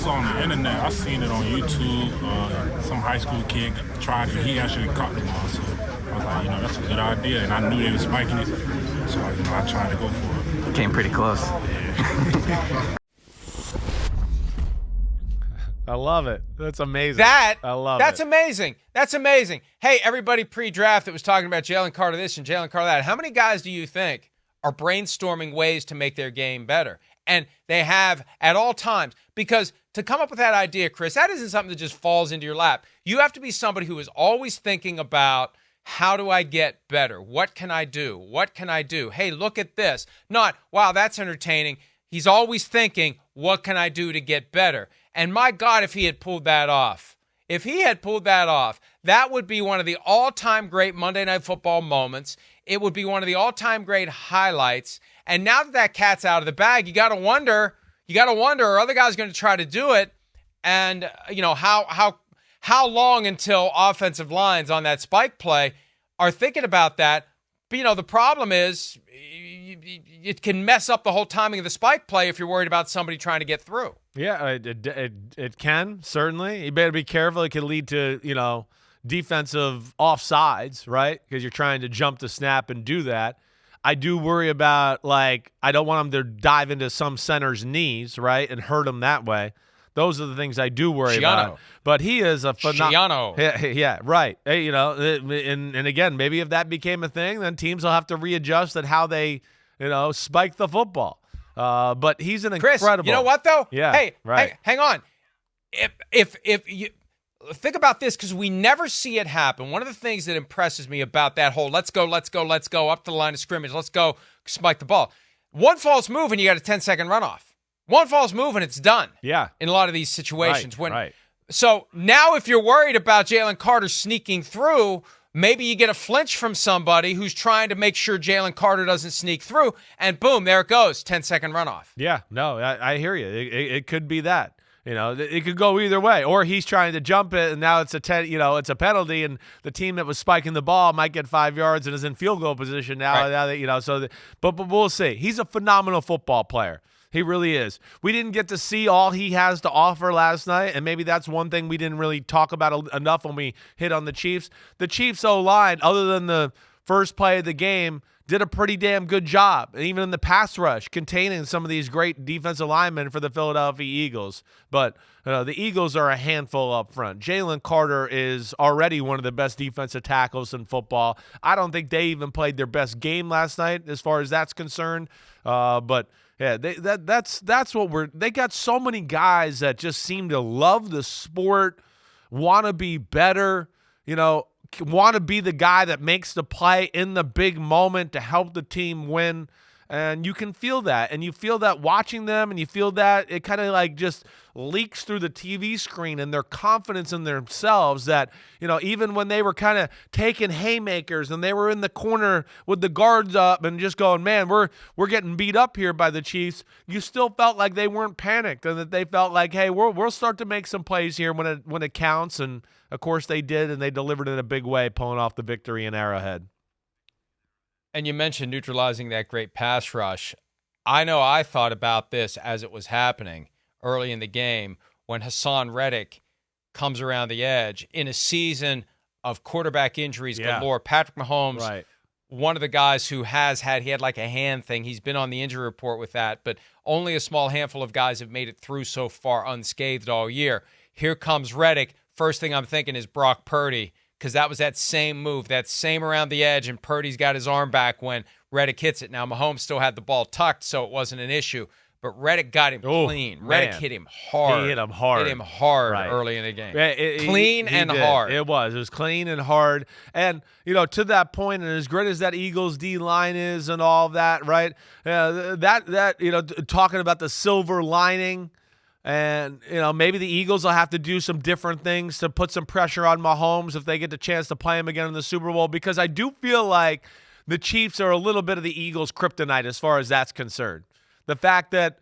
saw on the internet. I seen it on YouTube. Some high school kid tried it. He actually caught the ball. So I was like, that's a good idea. And I knew they were spiking it. So, I tried to go for it. Came pretty close. Yeah. I love it. That's amazing. I love That's it. amazing. That's amazing. Hey, everybody pre-draft that was talking about Jalen Carter this and Jalen Carter that. How many guys do you think are brainstorming ways to make their game better? And they have at all times. Because to come up with that idea, Chris, that isn't something that just falls into your lap. You have to be somebody who is always thinking about, how do I get better? What can I do? What can I do? Hey, look at this. Not, wow, that's entertaining. He's always thinking, what can I do to get better? And my God, if he had pulled that off, that would be one of the all-time great Monday Night Football moments. It would be one of the all-time great highlights. And now that cat's out of the bag, you got to wonder, are other guys going to try to do it? And, how long until offensive lines on that spike play are thinking about that? But, the problem is it can mess up the whole timing of the spike play if you're worried about somebody trying to get through. Yeah, it can, certainly. You better be careful. It could lead to, defensive offsides, right? Because you're trying to jump the snap and do that. I do worry about, I don't want them to dive into some center's knees, right, and hurt them that way. Those are the things I do worry about. But he is a phenomenal. Yeah, right. Hey, and again, maybe if that became a thing, then teams will have to readjust at how they, spike the football. But he's an Chris, incredible. You know what though? Yeah. Hey, right. hang on. If you think about this, because we never see it happen. One of the things that impresses me about that whole let's go up to the line of scrimmage, let's go spike the ball. One false move and you got a 10-second runoff. One false move and it's done. Yeah. In a lot of these situations. Right. So now if you're worried about Jalen Carter sneaking through, maybe you get a flinch from somebody who's trying to make sure Jalen Carter doesn't sneak through, and boom, there it goes, 10-second runoff. Yeah, no, I hear you. It could be that. It could go either way. Or he's trying to jump it, and now it's it's a penalty, and the team that was spiking the ball might get 5 yards and is in field goal position now. Right. Now that, but we'll see. He's a phenomenal football player. He really is. We didn't get to see all he has to offer last night, and maybe that's one thing we didn't really talk about enough when we hit on the Chiefs. The Chiefs O-line, other than the first play of the game, did a pretty damn good job, even in the pass rush, containing some of these great defensive linemen for the Philadelphia Eagles. But the Eagles are a handful up front. Jalen Carter is already one of the best defensive tackles in football. I don't think they even played their best game last night as far as that's concerned. But yeah, that's what they got so many guys that just seem to love the sport, want to be better, want to be the guy that makes the play in the big moment to help the team win. And you can feel that, and you feel that watching them, and you feel that it kind of just leaks through the TV screen and their confidence in themselves that, even when they were kind of taking haymakers and they were in the corner with the guards up and just going, man, we're getting beat up here by the Chiefs, you still felt like they weren't panicked and that they felt like, hey, we'll start to make some plays here when it counts. And of course they did, and they delivered in a big way, pulling off the victory in Arrowhead. And you mentioned neutralizing that great pass rush. I know I thought about this as it was happening early in the game when Hassan Reddick comes around the edge in a season of quarterback injuries galore. Patrick Mahomes, right, one of the guys who he had like a hand thing. He's been on the injury report with that, but only a small handful of guys have made it through so far unscathed all year. Here comes Reddick. First thing I'm thinking is Brock Purdy, because that was that same move, that same around the edge, and Purdy's got his arm back when Reddick hits it. Now, Mahomes still had the ball tucked, so it wasn't an issue, but Reddick got him clean. Reddick hit him hard. He hit him hard. Right. Early in the game. Clean and did. hard. It was clean and hard. And, to that point, and as great as that Eagles D-line is and all that, right, talking about the silver lining, and, maybe the Eagles will have to do some different things to put some pressure on Mahomes if they get the chance to play him again in the Super Bowl, because I do feel like the Chiefs are a little bit of the Eagles' kryptonite as far as that's concerned. The fact that,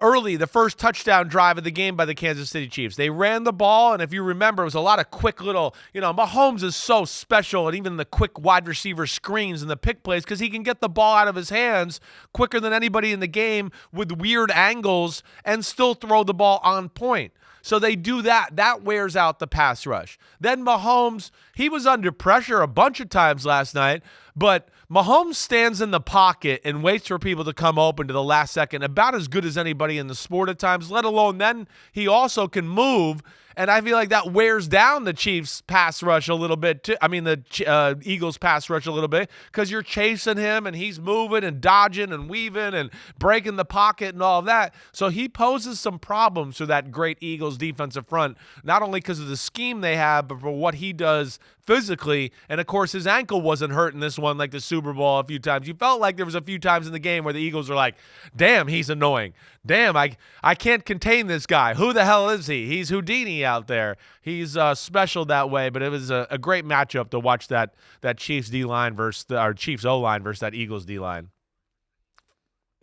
early, the first touchdown drive of the game by the Kansas City Chiefs. They ran the ball, and if you remember, it was a lot of quick little, Mahomes is so special, and even the quick wide receiver screens and the pick plays because he can get the ball out of his hands quicker than anybody in the game with weird angles and still throw the ball on point. So they do that. That wears out the pass rush. Then Mahomes, he was under pressure a bunch of times last night, but Mahomes stands in the pocket and waits for people to come open to the last second, about as good as anybody in the sport at times, let alone then he also can move. And I feel like that wears down the Chiefs' pass rush a little bit, too. I mean, the Eagles' pass rush a little bit because you're chasing him and he's moving and dodging and weaving and breaking the pocket and all of that. So he poses some problems to that great Eagles defensive front, not only because of the scheme they have, but for what he does physically. And, of course, his ankle wasn't hurt in this one like the Super Bowl a few times. You felt like there was a few times in the game where the Eagles were like, damn, he's annoying. Damn, I can't contain this guy. Who the hell is he? He's Houdini out there. He's special that way, but it was a great matchup to watch that Chiefs D-line versus our Chiefs O-line versus that Eagles D-line.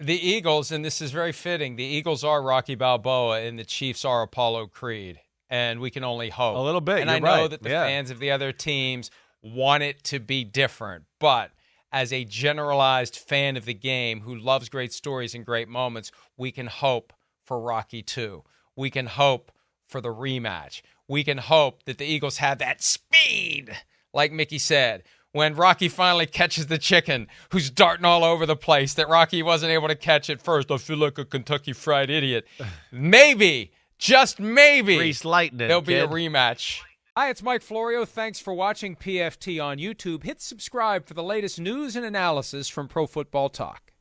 The Eagles, and this is very fitting, the Eagles are Rocky Balboa and the Chiefs are Apollo Creed, and we can only hope. A little bit, and you're I know right. that the fans of the other teams want it to be different, but as a generalized fan of the game who loves great stories and great moments, we can hope for Rocky 2. We can hope for the rematch. We can hope that the Eagles have that speed, like Mickey said, when Rocky finally catches the chicken who's darting all over the place that Rocky wasn't able to catch at first. I feel like a Kentucky Fried Idiot. Maybe, just maybe, Grease lightning, there'll be a kid. rematch. Hi, it's Mike Florio. Thanks for watching PFT on YouTube. Hit subscribe for the latest news and analysis from Pro Football Talk.